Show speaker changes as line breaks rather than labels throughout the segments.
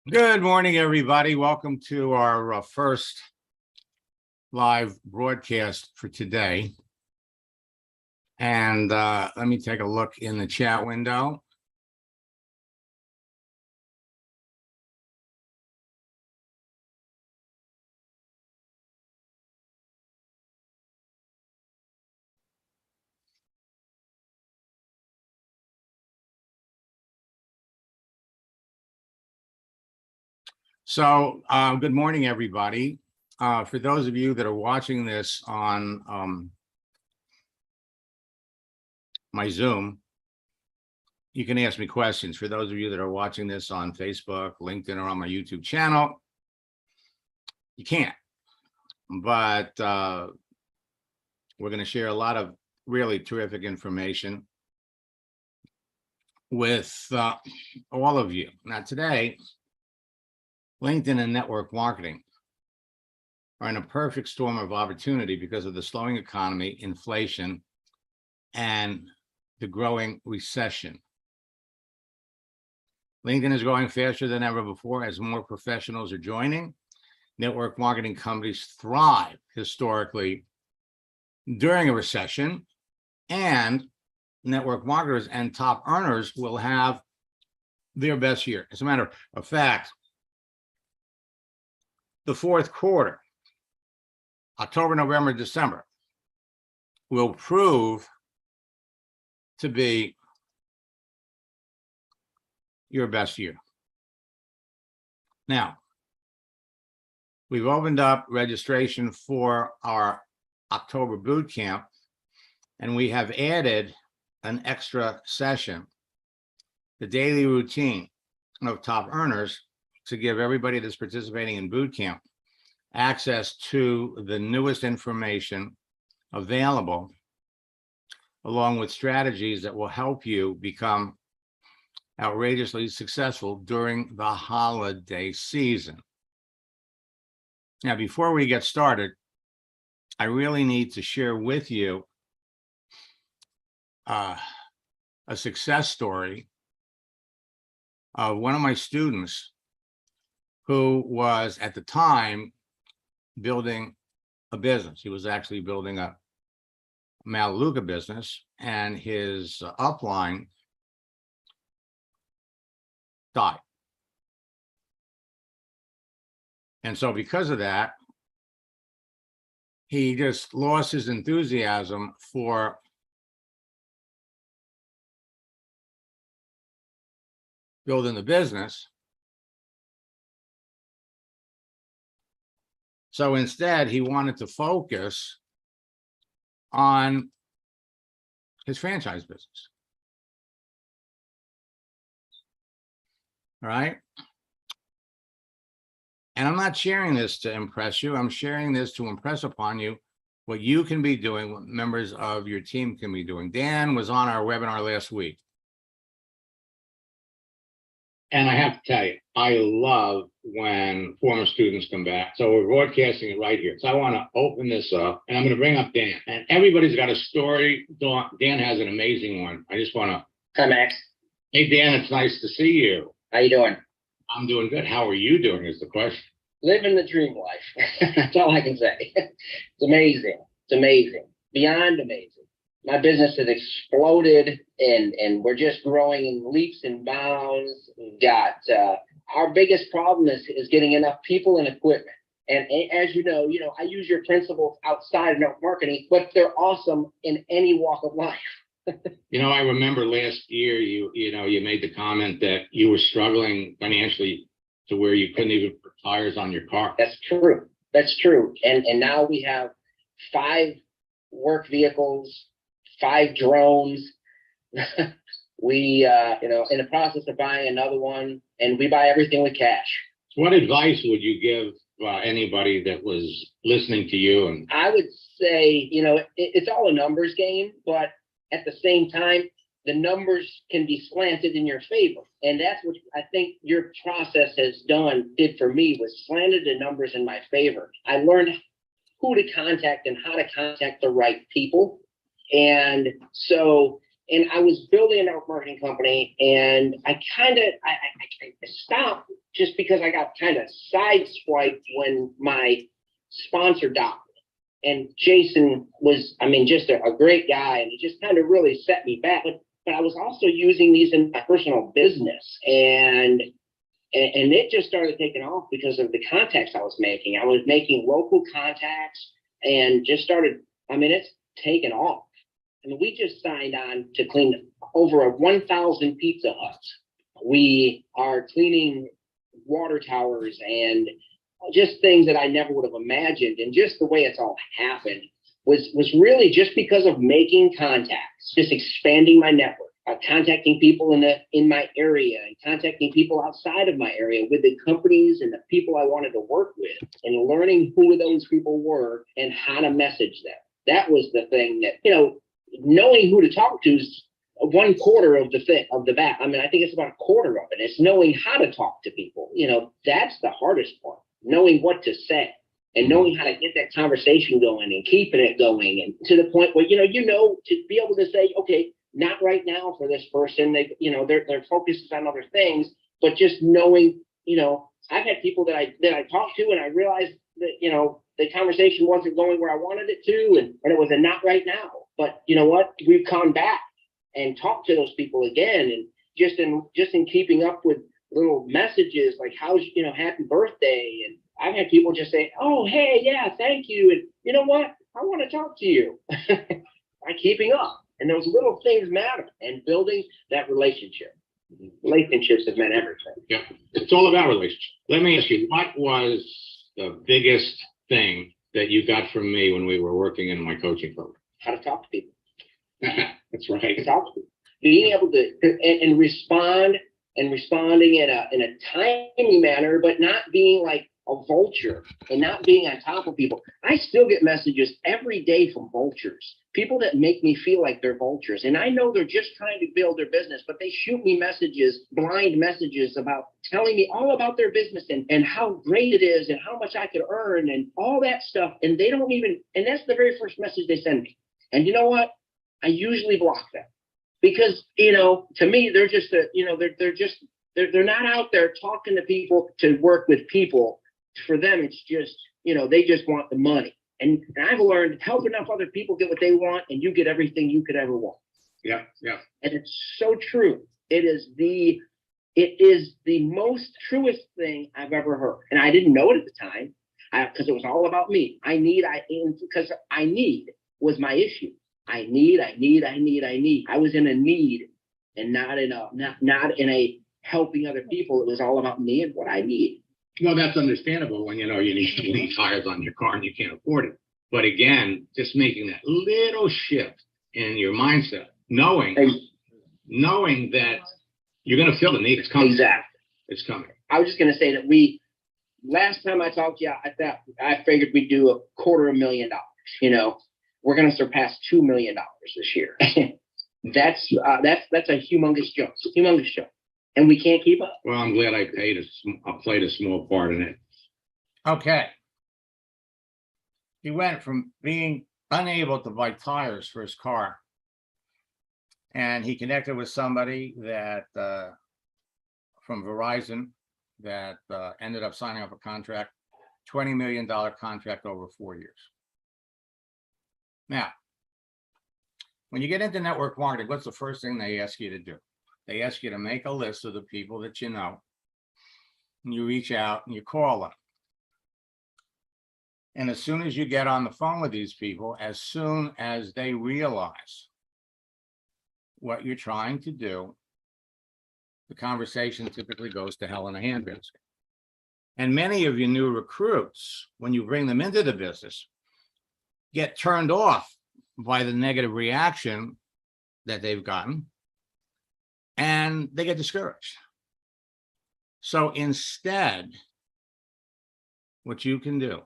Good morning, everybody. Welcome to our first live broadcast for today. And let me take a look in the chat window. So good morning, everybody. For those of you that are watching this on my Zoom, you can ask me questions. For those of you that are watching this on Facebook, LinkedIn, or on my YouTube channel, you can't. But we're going to share a lot of really terrific information with all of you. Now, today, LinkedIn and network marketing are in a perfect storm of opportunity because of the slowing economy, inflation, and the growing recession. LinkedIn is growing faster than ever before as more professionals are joining. Network marketing companies thrive historically during a recession, and network marketers and top earners will have their best year. As a matter of fact, the fourth quarter, October, November, December, will prove to be your best year. Now, we've opened up registration for our October boot camp, and we have added an extra session, the daily routine of top earners, to give everybody that's participating in boot camp access to the newest information available, along with strategies that will help you become outrageously successful during the holiday season. Now, before we get started, I really need to share with you a success story of one of my students who was at the time building a business. He was actually building a Melaleuca business, and his upline died. And so because of that, he just lost his enthusiasm for building the business. So instead, he wanted to focus on his franchise business. All right. And I'm not sharing this to impress you. I'm sharing this to impress upon you what you can be doing, what members of your team can be doing. Dan was on our webinar last week. And I have to tell you, I love when former students come back. So we're broadcasting it right here. So I want to open this up, and I'm going to bring up Dan. And everybody's got a story. Dan has an amazing one. I just want to.
Hi, Max.
Hey, Dan, it's nice to see you.
How you doing?
I'm doing good. How are you doing is the question.
Living the dream life. That's all I can say. It's amazing. It's amazing. Beyond amazing. My business has exploded, and we're just growing in leaps and bounds. We've got our biggest problem is getting enough people and equipment. And as you know, I use your principles outside of network marketing, but they're awesome in any walk of life.
I remember last year you made the comment that you were struggling financially to where you couldn't even put tires on your car.
That's true. That's true. And now we have 5 work vehicles, 5 drones. We in the process of buying another one, and we buy everything with cash.
So what advice would you give anybody that was listening to you? And
I would say, it's all a numbers game, but at the same time, the numbers can be slanted in your favor. And that's what I think your process did for me, was slanted the numbers in my favor. I learned who to contact and how to contact the right people. And so and I was building a network marketing company, and I stopped just because I got kind of sideswiped when my sponsor died. And Jason was, I mean, just a great guy, and he just kind of really set me back. But I was also using these in my personal business, and it just started taking off because of the contacts I was making. I was making local contacts and just started, I mean, it's taken off. I mean, we just signed on to clean over 1,000 Pizza Huts. We are cleaning water towers and just things that I never would have imagined. And just the way it's all happened was really just because of making contacts, just expanding my network. Contacting people in my area and contacting people outside of my area with the companies and the people I wanted to work with, and learning who those people were and how to message them. That was the thing that, you know, knowing who to talk to is 1/4 of the bat. I mean, I think it's about 1/4 of it. It's knowing how to talk to people. You know, that's the hardest part. Knowing what to say and knowing how to get that conversation going and keeping it going, and to the point where, you know, to be able to say, okay, not right now for this person. They, you know, their focus is on other things, but just knowing, you know, I've had people that I talked to, and I realized that, you know, the conversation wasn't going where I wanted it to, and it was a not right now. But you know what? We've come back and talked to those people again, and just in keeping up with little messages like, how's, you know, happy birthday. And I've had people just say, oh, hey, yeah, thank you. And you know what? I want to talk to you. By keeping up. And those little things matter, and building that relationship. Relationships have meant everything.
Yeah, it's all about relationship. Let me ask you, what was the biggest thing that you got from me when we were working in my coaching program?
How to talk to people.
That's right.
Talk to people. Being able to and responding in a timely manner, but not being like a vulture and not being on top of people. I still get messages every day from vultures, people that make me feel like they're vultures. And I know they're just trying to build their business, but they shoot me messages, blind messages, about telling me all about their business and how great it is and how much I could earn and all that stuff. And they don't even, and that's the very first message they send me. And you know what? I usually block them because, you know, to me, they're just, they're not out there talking to people to work with people. For them, it's just, you know, they just want the money. And I've learned, help enough other people get what they want, and you get everything you could ever want.
Yeah, yeah.
And it's so true. It is the most truest thing I've ever heard. And I didn't know it at the time because it was all about me. Because I need was my issue. I need. I was in a need and not in a helping other people. It was all about me and what I need.
Well, that's understandable when you know you need tires on your car and you can't afford it. But again, just making that little shift in your mindset, knowing that you're going to feel the need. It's coming.
Exactly.
It's coming.
I was just going to say that last time I talked to you, I figured we'd do $250,000. You know, we're going to surpass $2 million this year. That's a humongous jump. And we can't keep up.
Well, I'm glad I played a small part in it.
Okay. He went from being unable to buy tires for his car, and he connected with somebody that from Verizon that ended up signing up a contract, $20 million contract over 4 years. Now, when you get into network marketing, what's the first thing they ask you to do? They ask you to make a list of the people that you know, and you reach out and you call them. And as soon as you get on the phone with these people, as soon as they realize what you're trying to do, the conversation typically goes to hell in a handbasket. And many of you new recruits, when you bring them into the business, get turned off by the negative reaction that they've gotten, and they get discouraged. So instead, what you can do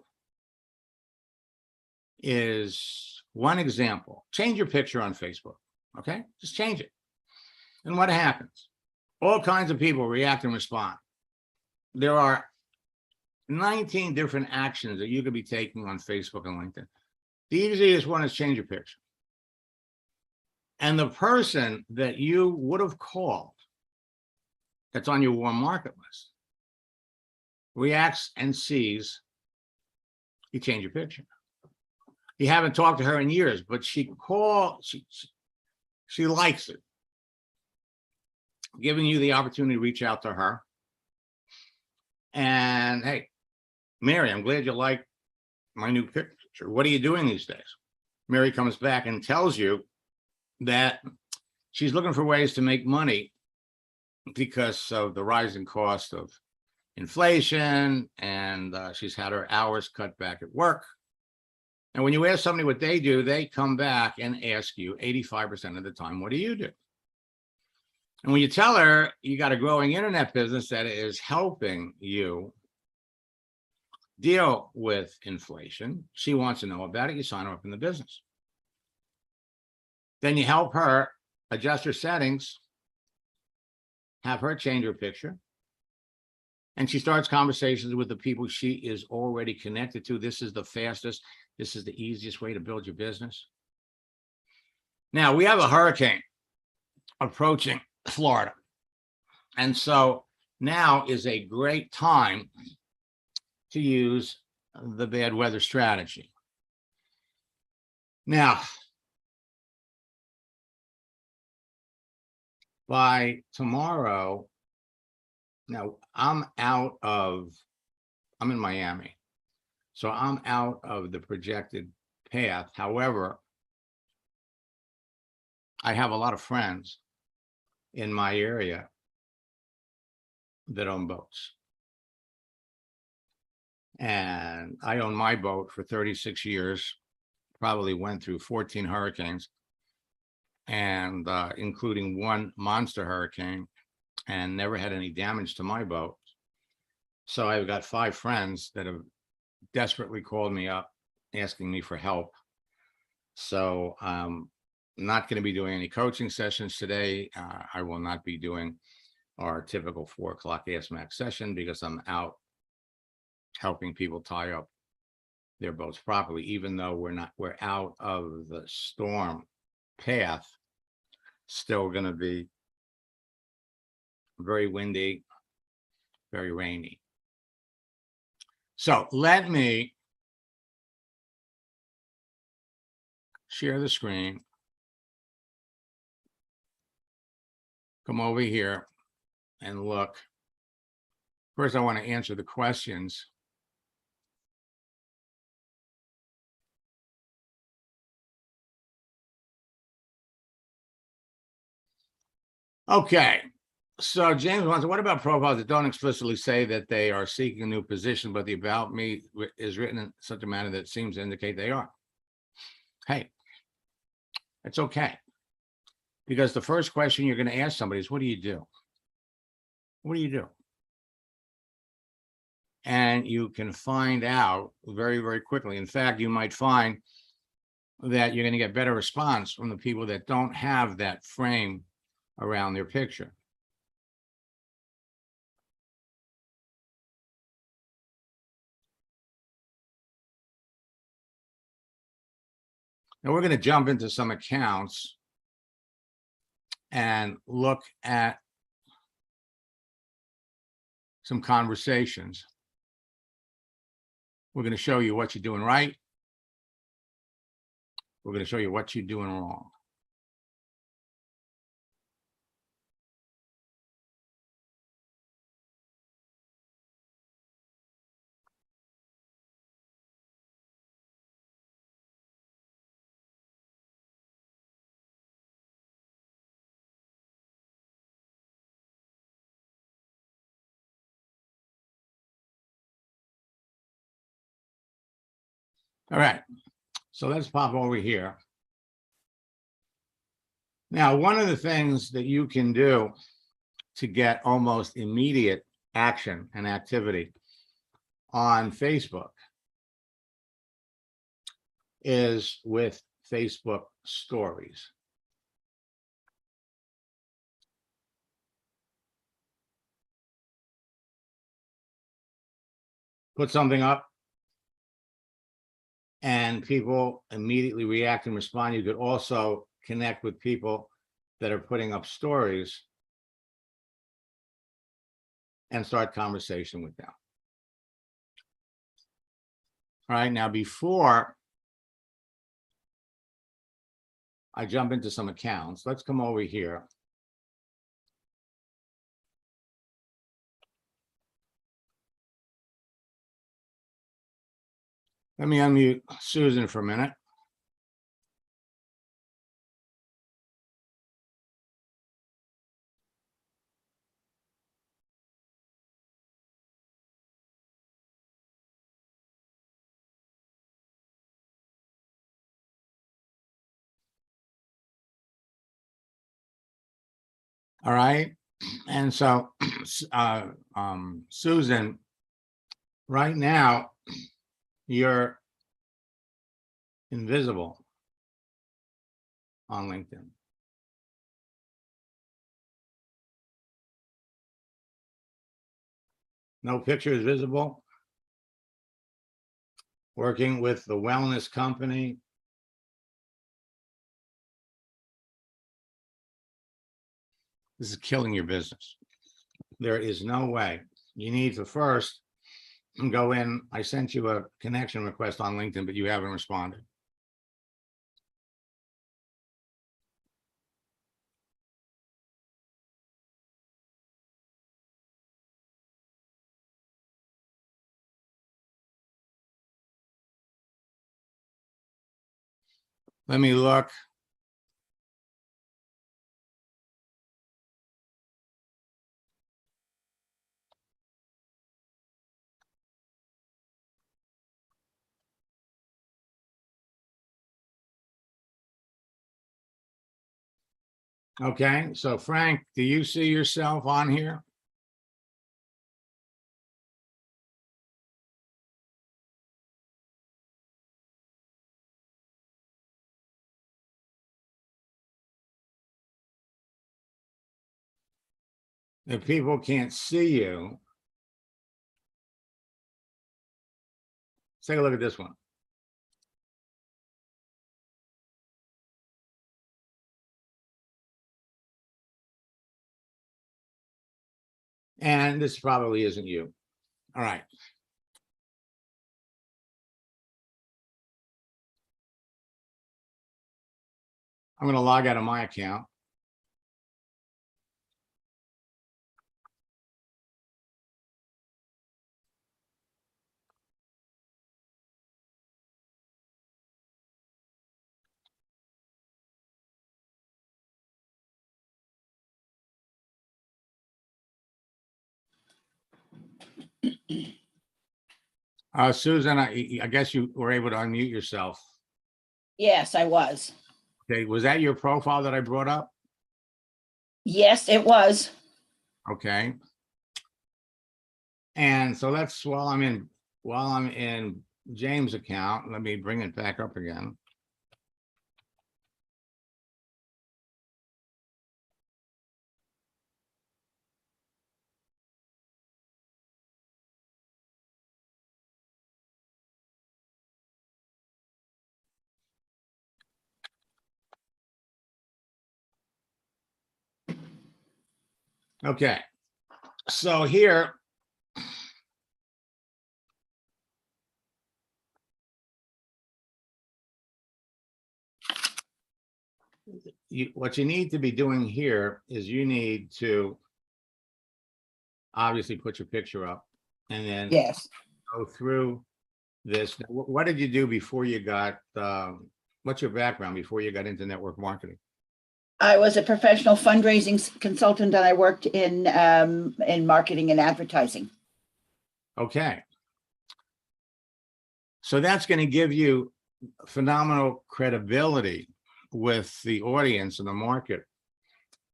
is, one example, change your picture on Facebook, okay? Just change it. And what happens? All kinds of people react and respond. There are 19 different actions that you could be taking on Facebook and LinkedIn. The easiest one is change your picture. And the person that you would have called that's on your warm market list reacts and sees you change your picture. You haven't talked to her in years, but she likes it. Giving you the opportunity to reach out to her. And hey, Mary, I'm glad you like my new picture. What are you doing these days? Mary comes back and tells you that she's looking for ways to make money because of the rising cost of inflation, and she's had her hours cut back at work. And when you ask somebody what they do, they come back and ask you 85% of the time, what do you do? And when you tell her you got a growing internet business that is helping you deal with inflation, she wants to know about it. You sign her up in the business. Then you help her adjust her settings, have her change her picture, and she starts conversations with the people she is already connected to. This is the fastest, this is the easiest way to build your business. Now, we have a hurricane approaching Florida. And so now is a great time to use the bad weather strategy. Now, by tomorrow, now I'm in Miami, so I'm out of the projected path. However, I have a lot of friends in my area that own boats. And I own my boat for 36 years, probably went through 14 hurricanes, and including one monster hurricane, and never had any damage to my boat. So I've got 5 friends that have desperately called me up asking me for help. So I'm not going to be doing any coaching sessions today. I will not be doing our typical 4 o'clock Ask Max session because I'm out helping people tie up their boats properly, even though we're out of the storm path. Still going to be very windy, very rainy. So let me share the screen. Come over here and look. First, I want to answer the questions. Okay, so James wants, what about profiles that don't explicitly say that they are seeking a new position, but the about me is written in such a manner that seems to indicate they are? Hey, it's okay. Because the first question you're going to ask somebody is, what do you do? What do you do? And you can find out very, very quickly. In fact, you might find that you're going to get better response from the people that don't have that frame around their picture. Now we're going to jump into some accounts and look at some conversations. We're going to show you what you're doing right. We're going to show you what you're doing wrong. All right, so let's pop over here. Now, one of the things that you can do to get almost immediate action and activity on Facebook is with Facebook stories. Put something up and people immediately react and respond. You could also connect with people that are putting up stories and start conversation with them. All right, now before I jump into some accounts, let's come over here. Let me unmute Susan for a minute. All right, and so Susan, right now you're invisible on LinkedIn. No picture is visible. Working with the wellness company. This is killing your business. There is no way. You need to first go in. I sent you a connection request on LinkedIn, but you haven't responded. Let me look. Okay, so Frank, do you see yourself on here? If people can't see you, let's take a look at this one. And this probably isn't you. All right. I'm going to log out of my account. Susan, I guess you were able to unmute yourself.
Yes, I was.
Okay, was that your profile that I brought up?
Yes, it was.
Okay. And so that's while I'm in James' account, let me bring it back up again. Okay, so here, what you need to be doing here is you need to obviously put your picture up and then
Yes.
go through this. Now, what did you do before you got, what's your background before you got into network marketing?
I was a professional fundraising consultant and I worked in marketing and advertising.
Okay. So that's going to give you phenomenal credibility with the audience and the market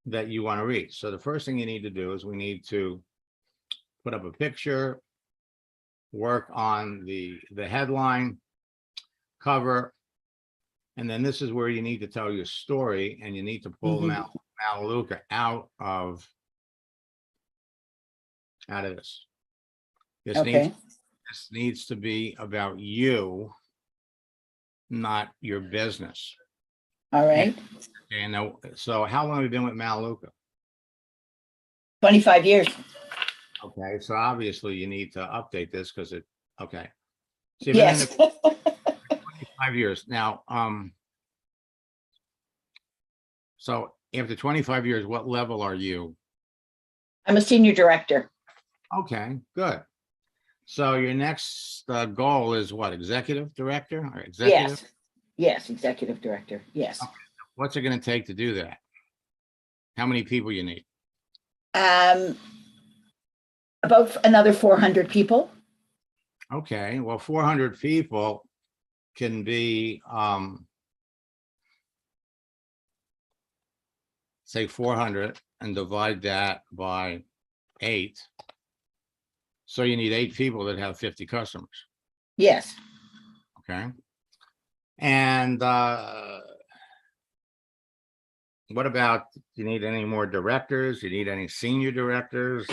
that you want to reach. So the first thing you need to do is we need to put up a picture, work on the headline, cover, and then this is where you need to tell your story and you need to pull Melaleuca out of this.
Okay.
This needs to be about you, not your business.
All right,
And so how long have you been with Maluka?
25 years.
Okay, so obviously you need to update this because okay. So you've been in
Yes.
it 25 years now. So after 25 years, what level are you?
I'm a senior director.
Okay, good. So your next goal is what? Executive director or executive?
Yes. Yes, executive director. Yes.
What's it going to take to do that? How many people you need?
About another 400 people.
Okay, well, 400 people can be, say 400 and divide that by 8. So you need 8 people that have 50 customers,
Yes.
okay? And what about, do you need any more directors? Do you need any senior directors?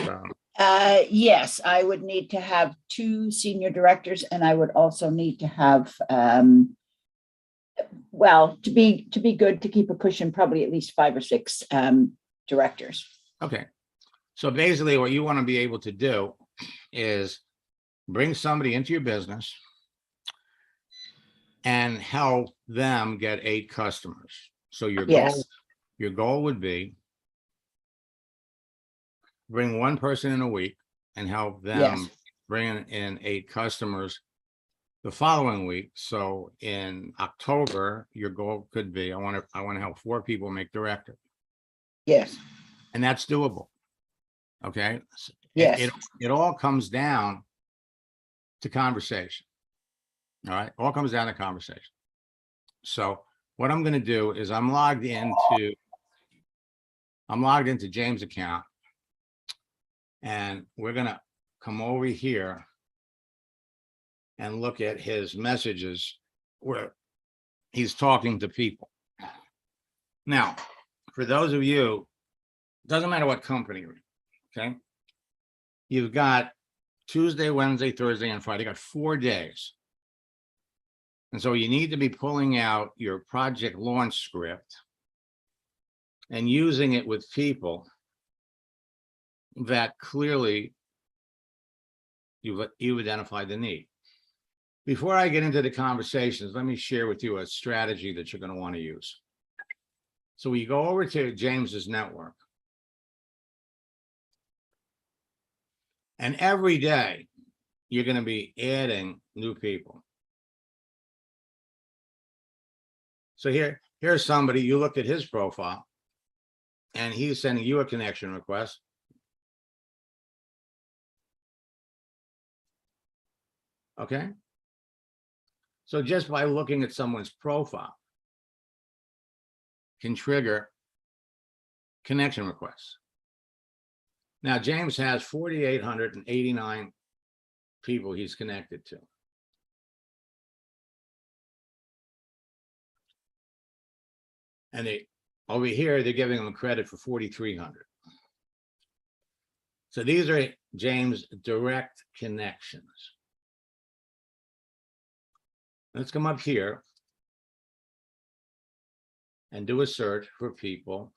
Yes, I would need to have 2 senior directors, and I would also need to have, well, to be good, to keep it pushing, probably at least 5 or 6 directors.
Okay, so basically what you want to be able to do is bring somebody into your business and help them get 8 customers. So your
Yes.
goal would be bring 1 person in a week and help them
Yes.
bring in 8 customers the following week. So in October, your goal could be, I want to help 4 people make director,
Yes.
and that's doable. Okay.
Yes.
It all comes down to conversation. All right. All comes down to conversation. So what I'm going to do is I'm logged into James' account, and we're going to come over here and look at his messages where he's talking to people. Now, for those of you, doesn't matter what company you're in, okay? You've got Tuesday, Wednesday, Thursday, and Friday. You got 4 days. And so you need to be pulling out your project launch script and using it with people that clearly you've identified the need. Before I get into the conversations, let me share with you a strategy that you're going to want to use. So we go over to James's network, and every day you're going to be adding new people. So here's somebody, you look at his profile, and he's sending you a connection request. Okay. So just by looking at someone's profile can trigger connection requests. Now, James has 4,889 people he's connected to. And over here, they're giving him credit for 4,300. So these are James' direct connections. Let's come up here and do a search for people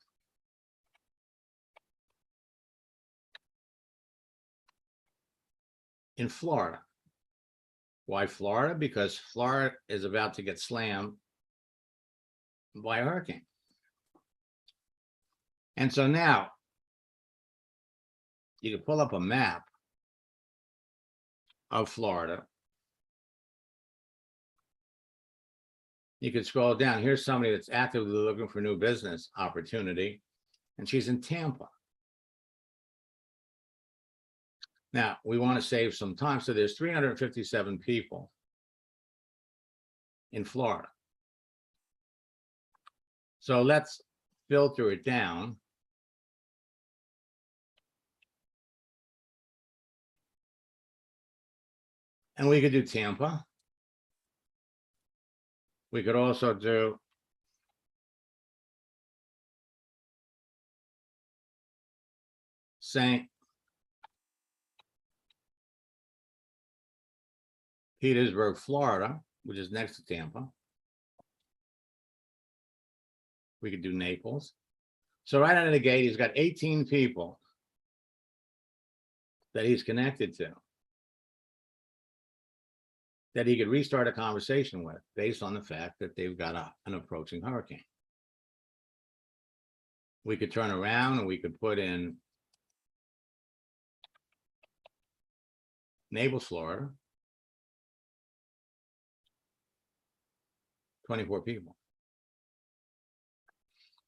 in Florida. Why Florida? Because Florida is about to get slammed by a hurricane. And so now you can pull up a map of Florida. You can scroll down. Here's somebody that's actively looking for new business opportunity, and she's in Tampa. Now, we want to save some time. So there's 357 people in Florida. So let's filter it down. And we could do Tampa. We could also do St. Petersburg, Florida, which is next to Tampa. We could do Naples. So right out of the gate, he's got 18 people that he's connected to, that he could restart a conversation with based on the fact that they've got an approaching hurricane. We could turn around and we could put in Naples, Florida, 24 people.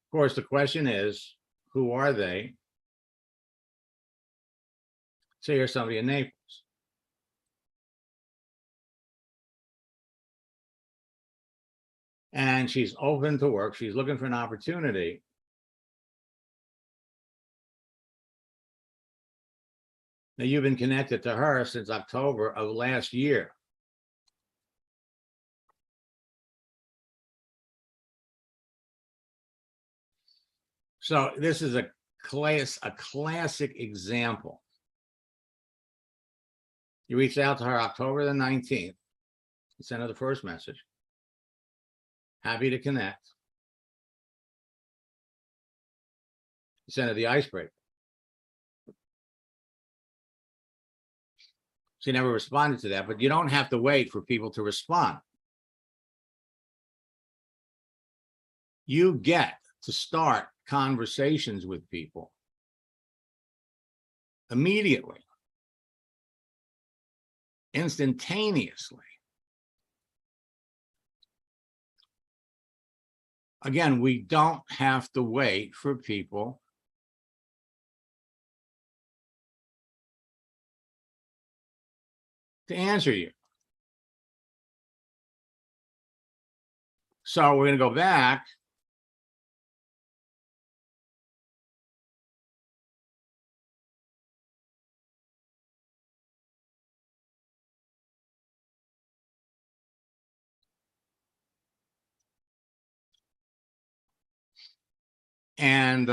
Of course, the question is, who are they? Say you're somebody in Naples. And she's open to work. She's looking for an opportunity. Now, you've been connected to her since October of last year. So this is a classic example. You reached out to her October the 19th. You sent her the first message. Happy to connect. You sent her the icebreaker. She never responded to that, but you don't have to wait for people to respond. You get to start conversations with people immediately, instantaneously. Again, we don't have to wait for people to answer you. So we're going to go back. And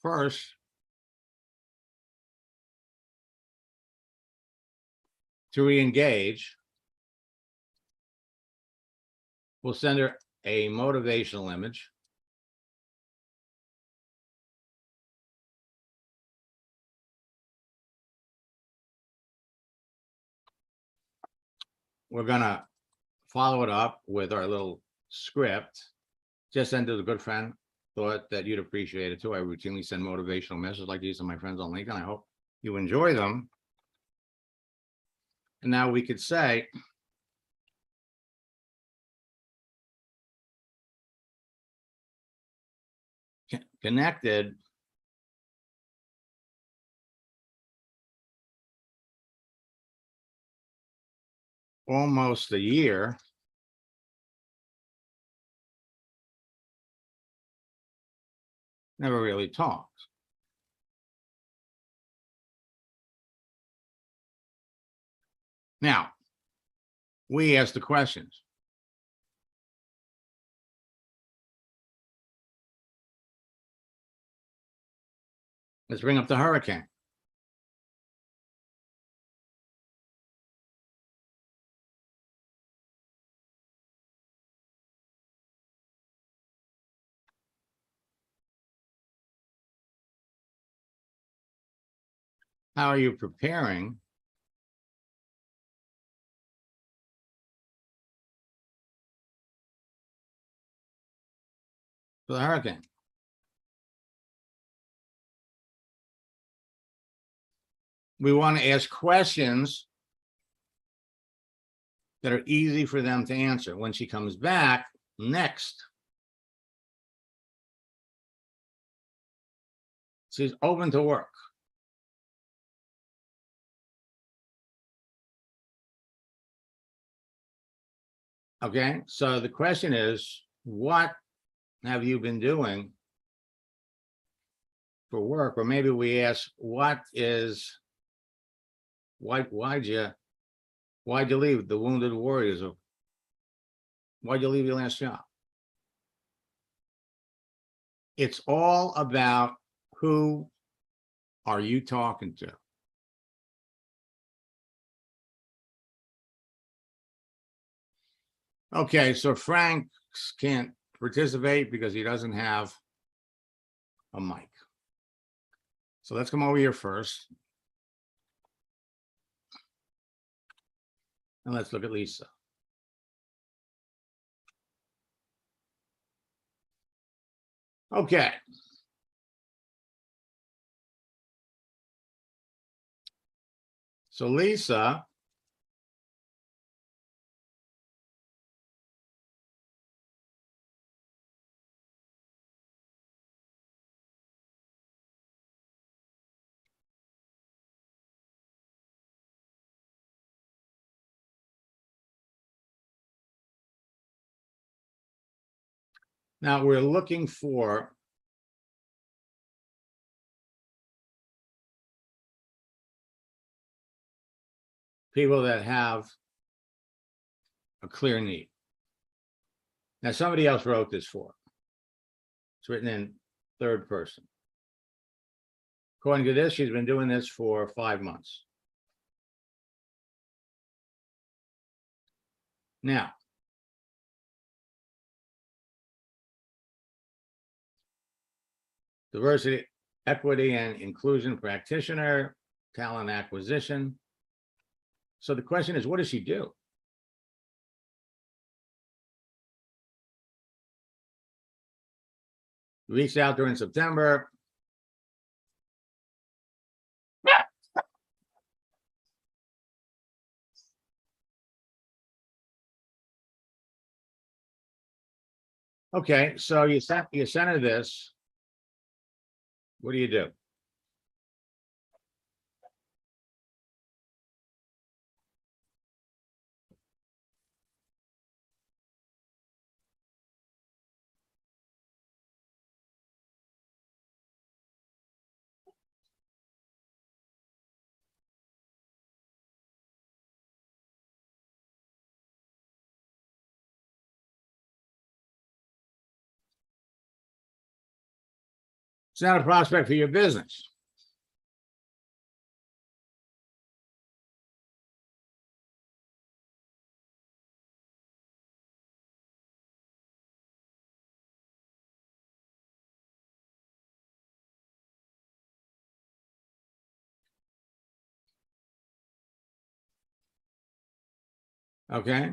first, to re-engage, we'll send her a motivational image. We're gonna follow it up with our little script. Just send to the good friend. Thought that you'd appreciate it too. I routinely send motivational messages like these to my friends on LinkedIn. I hope you enjoy them. And now we could say, connected almost a year. Never really talked. Now, we ask the questions. Let's bring up the hurricane. How are you preparing for the hurricane? We want to ask questions that are easy for them to answer. When she comes back next, she's open to work. Okay, so the question is, what have you been doing for work? Or maybe we ask, why'd you leave the Wounded Warriors? Or why'd you leave your last job? It's all about who are you talking to? Okay, so Frank can't participate because he doesn't have a mic. So let's come over here first. And let's look at Lisa. Okay. So Lisa now we're looking for people that have a clear need. Now, somebody else wrote this for. It's written in third person. According to this, she's been doing this for 5 months. Now, diversity, equity, and inclusion practitioner, talent acquisition. So the question is, what does she do? Reached out during September. Okay, so you sent her this. What do you do? It's not a prospect for your business. Okay.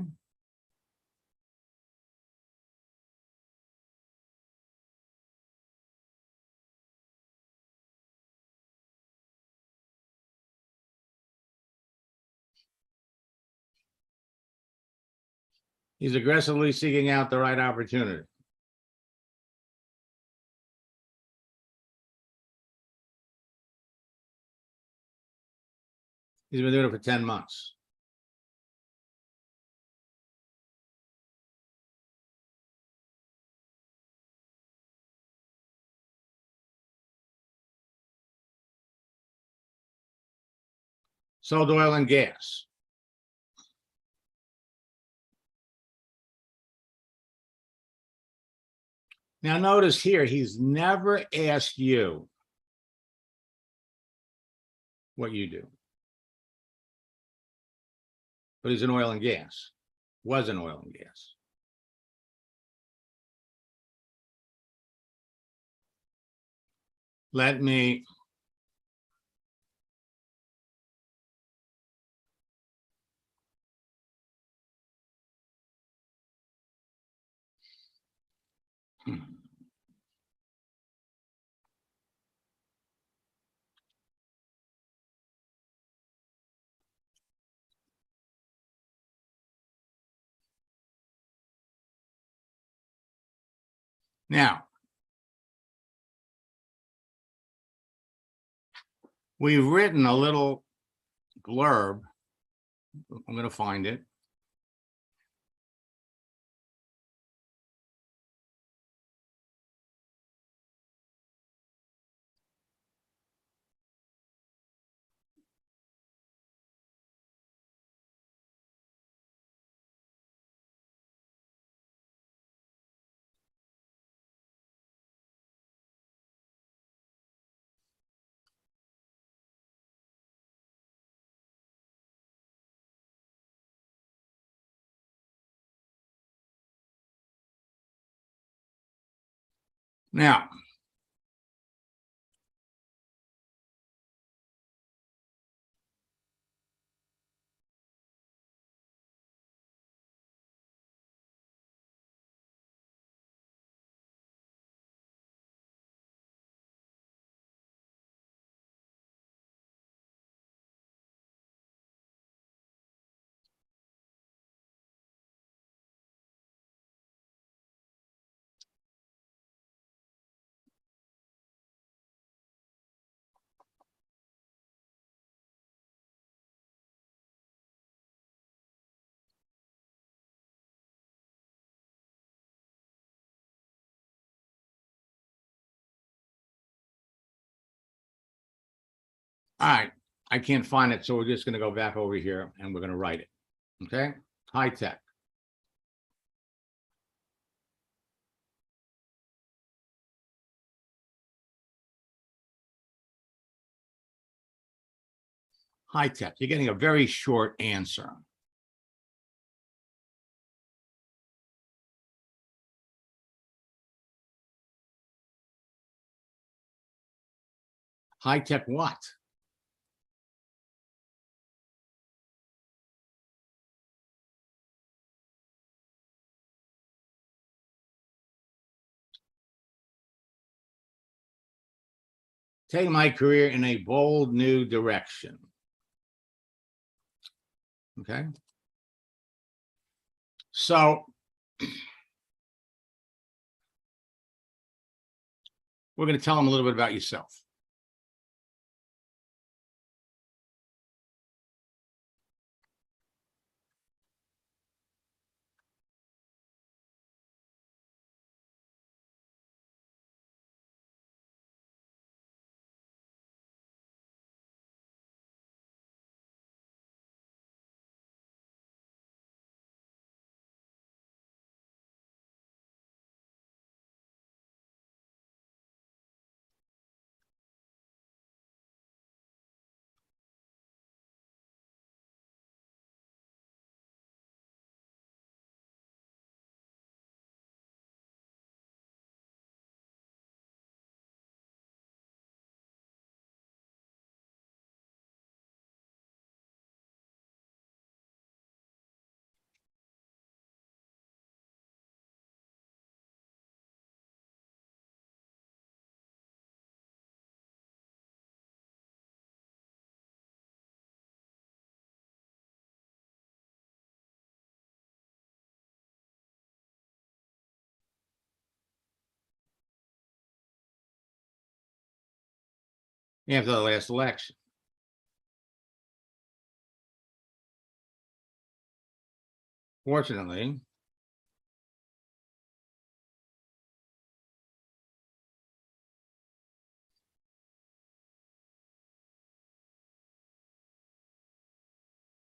He's aggressively seeking out the right opportunity. He's been doing it for 10 months. Sold oil and gas. Now notice here, he's never asked you what you do. But he's in oil and gas, was in oil and gas. Let me now, we've written a little blurb. I'm going to find it. Now, all right, I can't find it, so we're just gonna go back over here and we're gonna write it, okay? High tech. High tech, you're getting a very short answer. High tech what? Take my career in a bold new direction. Okay. So we're going to tell them a little bit about yourself. After the last election. Fortunately,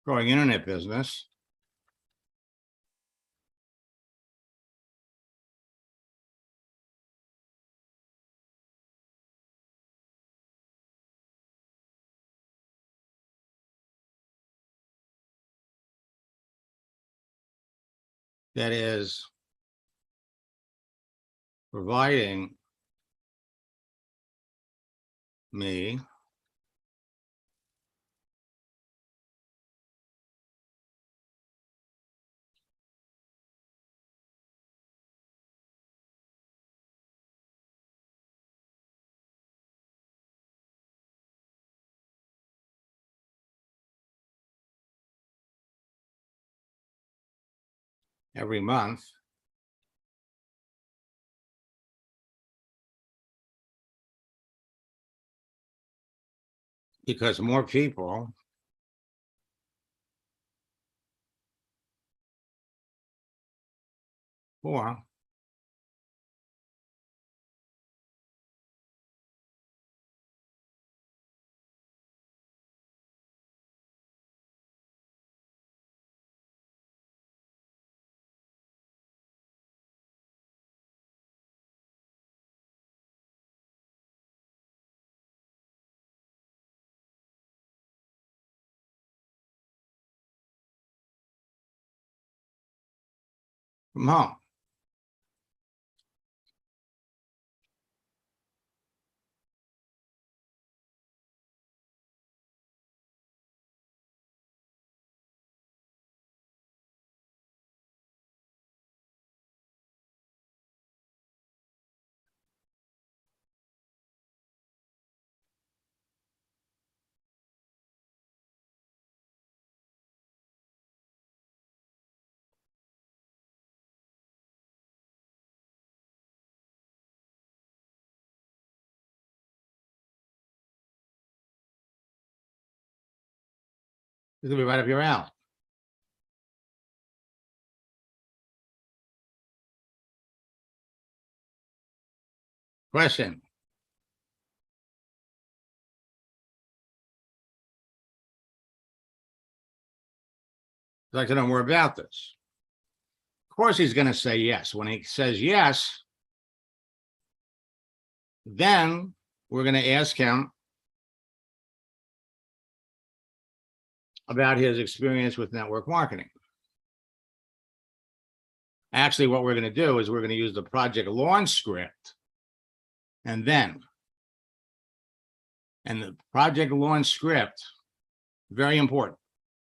growing internet business that is providing me every month because more people or from home. This will be right up your alley. Question? I'd like to know more about this. Of course, he's going to say yes. When he says yes, then we're going to ask him about his experience with network marketing. Actually, what we're going to do is we're going to use the project launch script. And the project launch script, very important,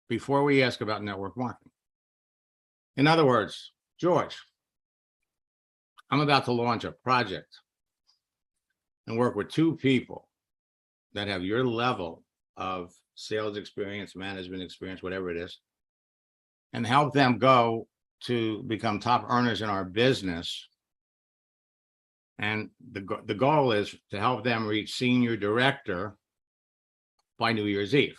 before we ask about network marketing. In other words, George, I'm about to launch a project and work with two people that have your level of sales experience, management experience, whatever it is, and help them go to become top earners in our business. And the goal is to help them reach senior director by New Year's Eve,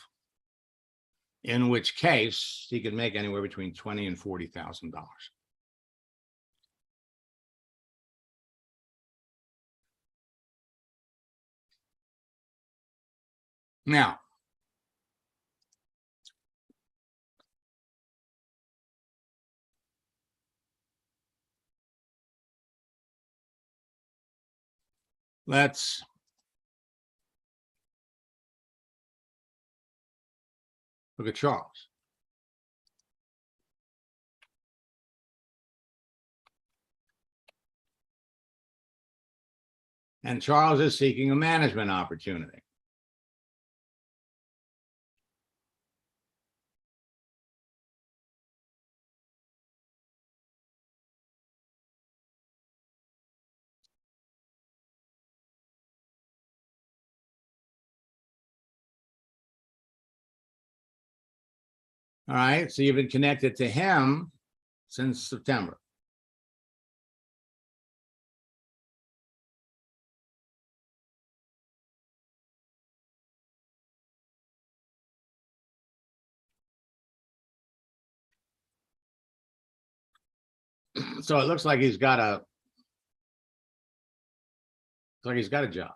in which case he could make anywhere between $20,000 and $40,000. Now, let's look at Charles. And Charles is seeking a management opportunity. All right, so you've been connected to him since September. So it looks like he's got a job.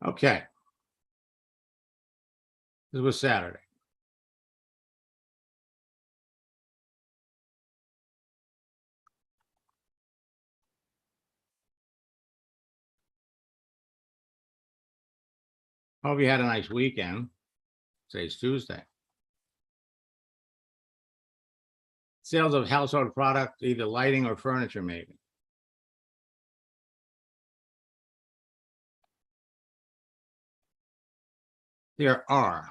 Okay. This was Saturday. Hope you had a nice weekend. Today's Tuesday. Sales of household product, either lighting or furniture, maybe. There are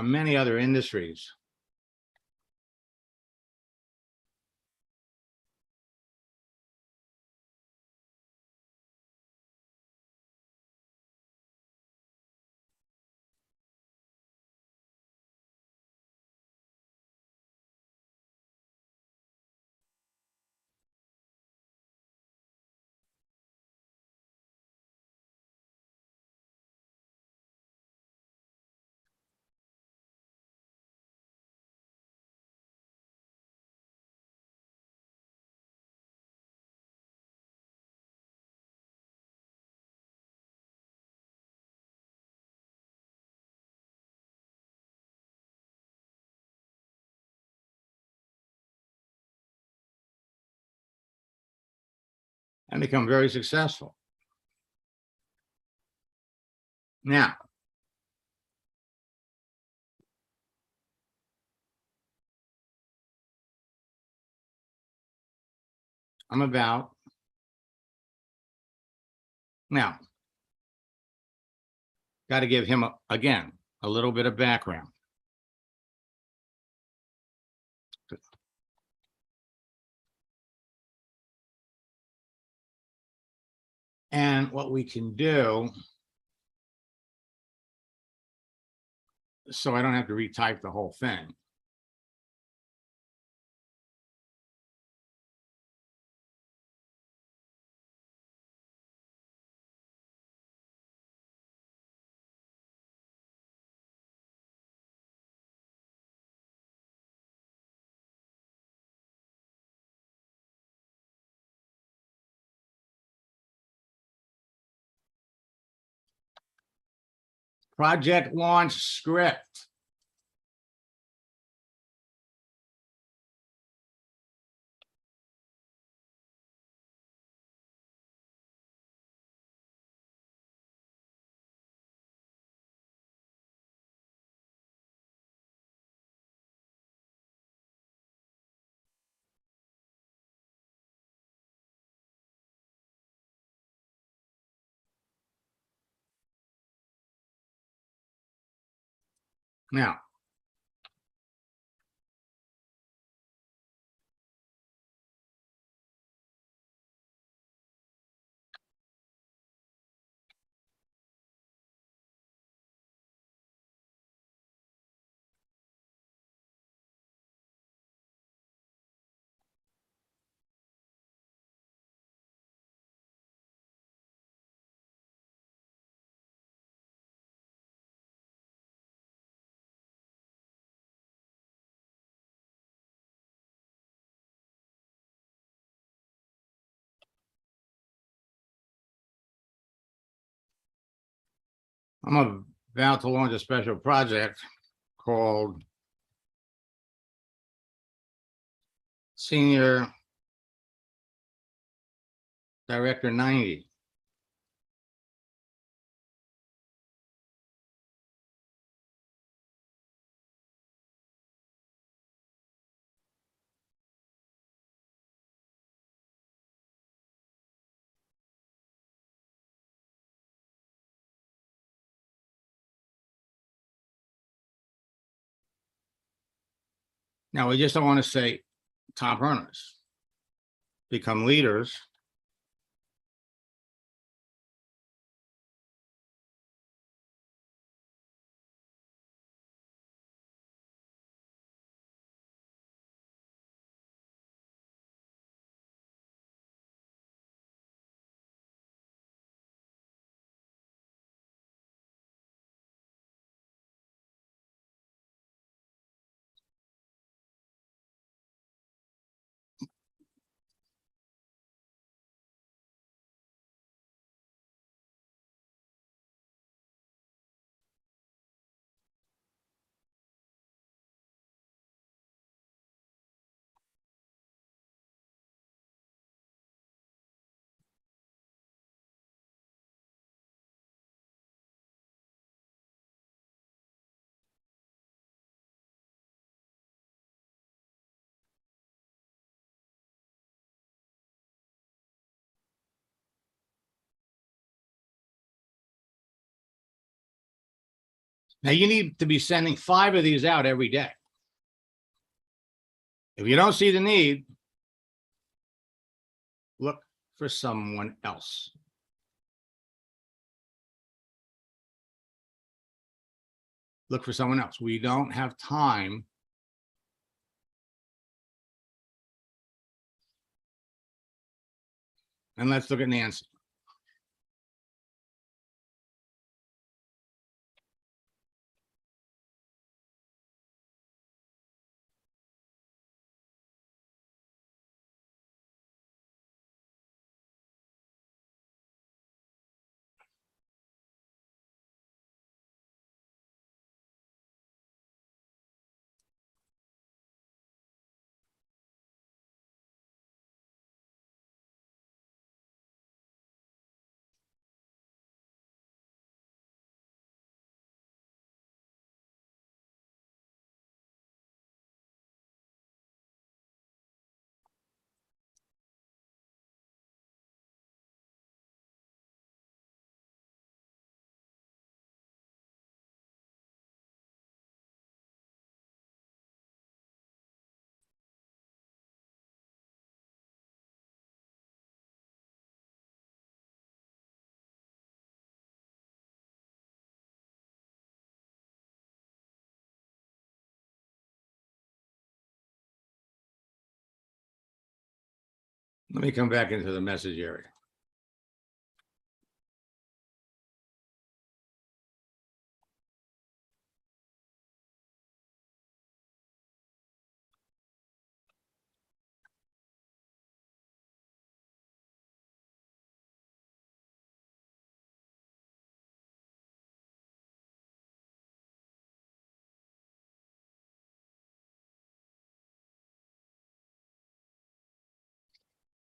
many other industries and become very successful. Now, I'm about now. Got to give him again a little bit of background. And what we can do, so I don't have to retype the whole thing. Project launch script. Now, I'm about to launch a special project called Senior Director 90. Now, we just don't want to say top earners, become leaders. Now, you need to be sending 5 of these out every day. If you don't see the need, look for someone else. Look for someone else. We don't have time. And let's look at Nancy. Let me come back into the message area.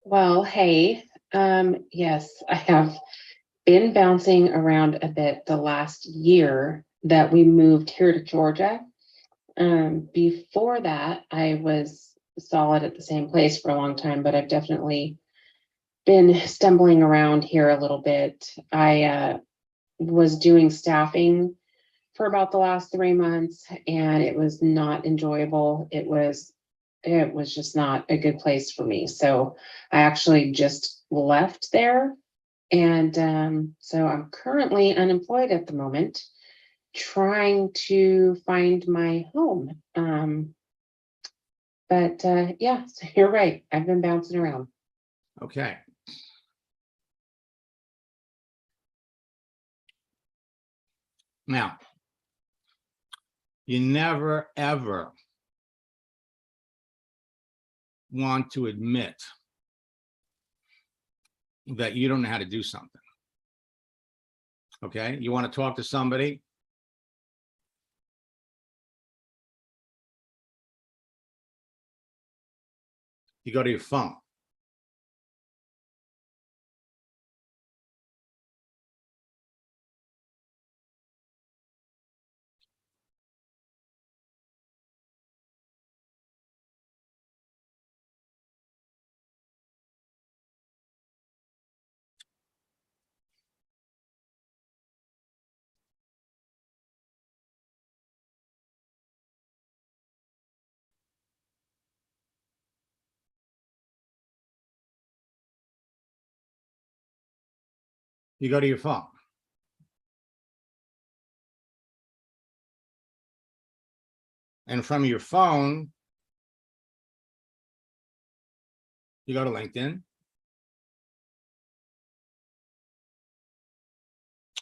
Well, hey, yes, I have been bouncing around a bit the last year that we moved here to Georgia. Before that, I was solid at the same place for a long time, but I've definitely been stumbling around here a little bit. I was doing staffing for about the last 3 months, and it was not enjoyable. It was just not a good place for me. So I actually just left there. And so I'm currently unemployed at the moment, trying to find my home. But yeah, so you're right. I've been bouncing around.
Okay. Now, you never, ever want to admit that you don't know how to do something. Okay, you want to talk to somebody? You go to your phone. You go to your phone. And from your phone, you go to LinkedIn.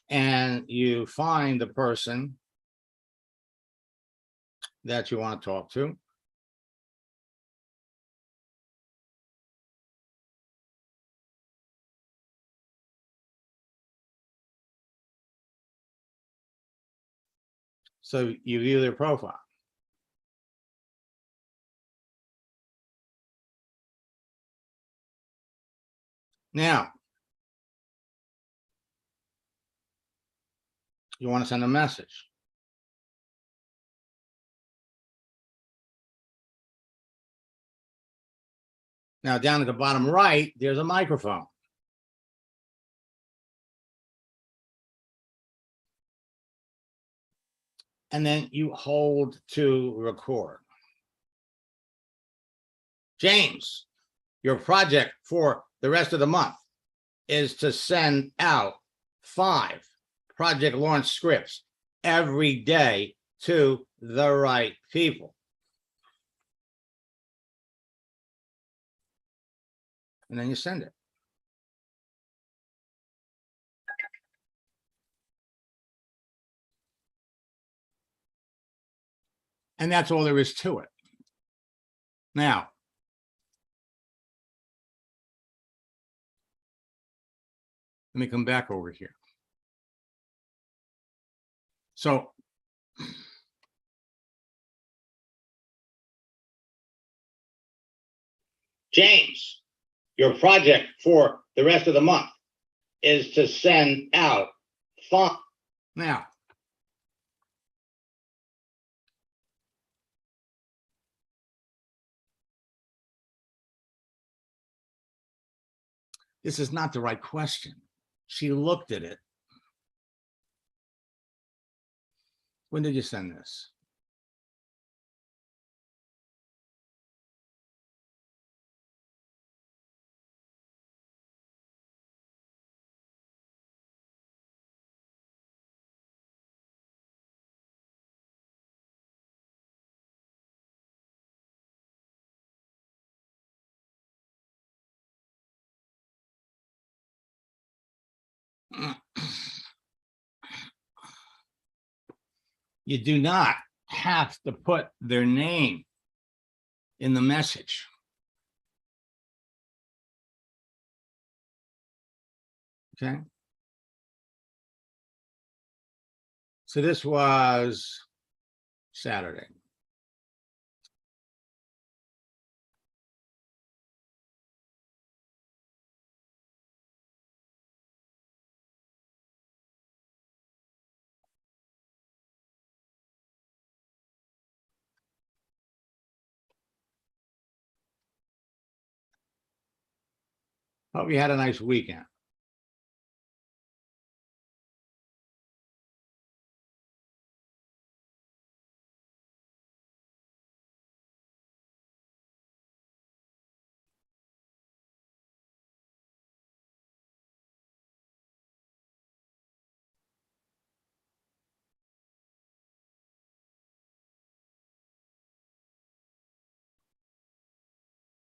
And you find the person that you want to talk to. So you view their profile. Now, you want to send a message. Now, down at the bottom right, there's a microphone. And then you hold to record. James, your project for the rest of the month is to send out 5 project launch scripts every day to the right people. And then you send it. And that's all there is to it. Now, let me come back over here. So James, your project for the rest of the month is to send out 5. Now, this is not the right question. She looked at it. When did you send this? You do not have to put their name in the message. Okay. So this was Saturday. Hope you had a nice weekend.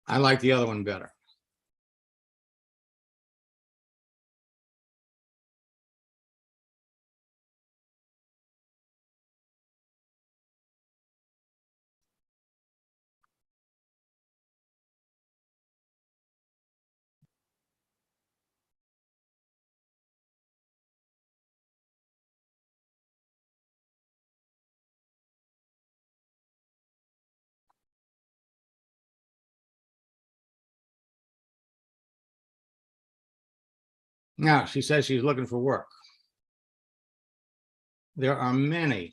I like the other one better. Now, she says she's looking for work. There are many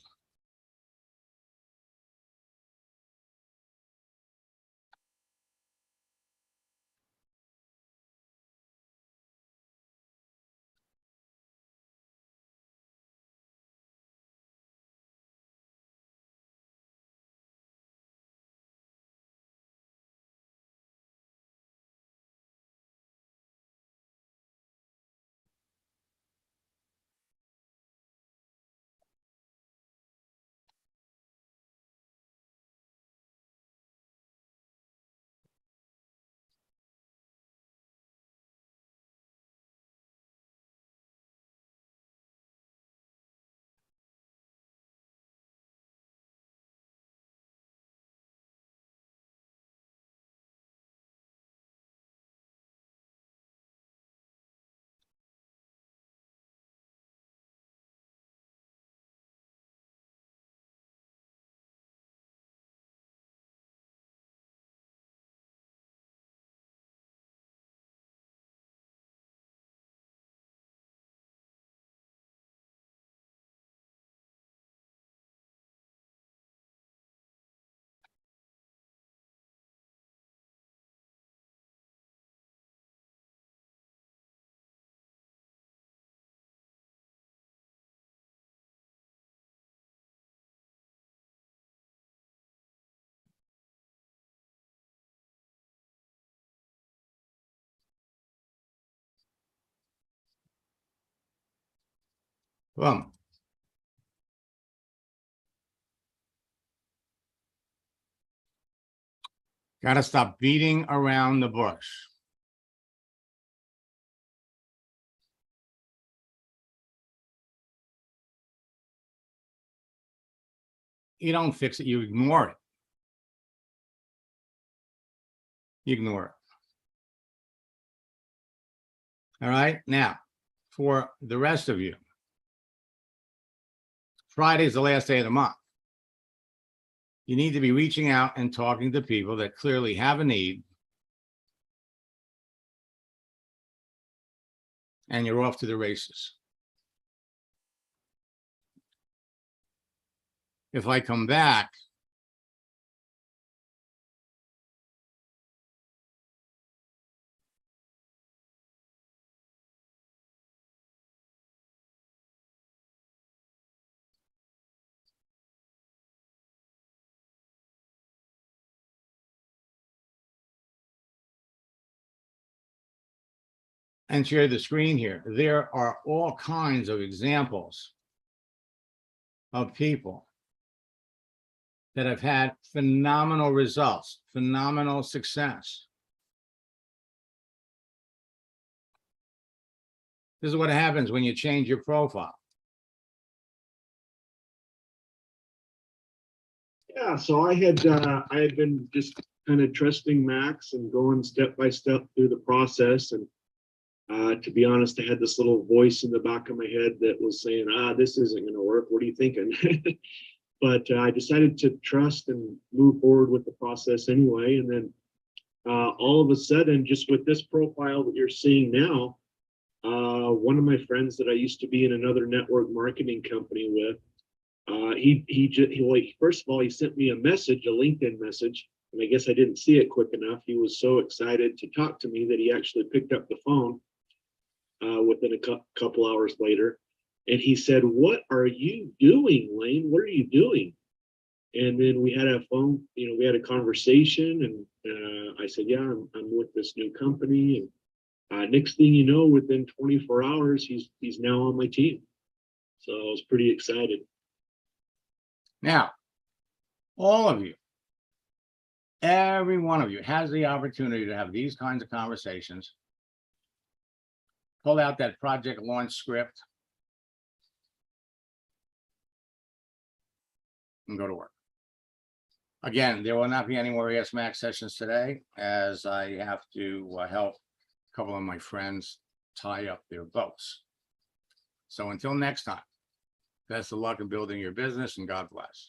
Well, gotta stop beating around the bush. You don't fix it, you ignore it. You ignore it. All right. Now, for the rest of you, Friday is the last day of the month. You need to be reaching out and talking to people that clearly have a need. And you're off to the races. If I come back, and share the screen here, there are all kinds of examples of people that have had phenomenal results, phenomenal success. This is what happens when you change your profile.
Yeah, so I had been just kind of trusting Max and going step by step through the process. And to be honest, I had this little voice in the back of my head that was saying, this isn't going to work. What are you thinking? But I decided to trust and move forward with the process anyway. And then all of a sudden, just with this profile that you're seeing now, one of my friends that I used to be in another network marketing company with, first of all, he sent me a message, a LinkedIn message, and I guess I didn't see it quick enough. He was so excited to talk to me that he actually picked up the phone within a couple hours later. And he said, "What are you doing, Lane? What are you doing?" And then we had we had a conversation, and I said, "Yeah, I'm with this new company." And next thing you know, within 24 hours, he's now on my team. So I was pretty excited.
Now, all of you, every one of you has the opportunity to have these kinds of conversations. Pull out that project launch script and go to work. Again, there will not be any more Ask Max sessions today, as I have to help a couple of my friends tie up their boats. So until next time, best of luck in building your business, and God bless.